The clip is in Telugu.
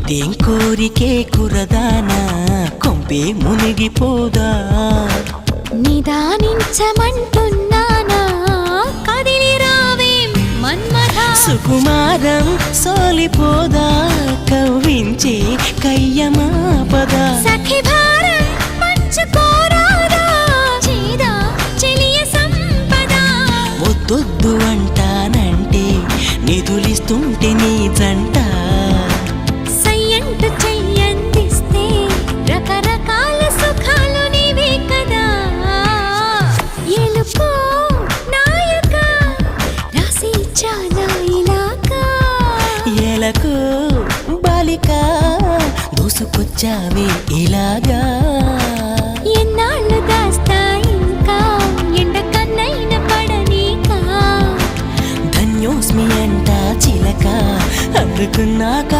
దేం కోరికే కురదానా కొంపే మునిగిపోదా నిదానించమంటున్నానా కదిలి రావేం మన్మథ సుకుమారం సోలిపోదా కవ్వించే కయ్యమాపదా సఖి భారం పంచుకోరాదా చేదా చెలియ సంపద వద్దొద్దు అంటానంటే నిధులిస్తుంటే నీ జంట సయ్యంటు చెయ్యందిస్తే రకరకాల సుఖాలు నీవే కదా ఎలుకో నాయక రాసి చాలా ఇలాకా ఎలకు బాలిక దూసుకొచ్చావే ఇలాగా ఎన్నాళ్ళు దాస్తా ఇంకా ఎండ కన్నైన పడనీకా ధన్యోస్మి అంట చిలక అందుకున్నాక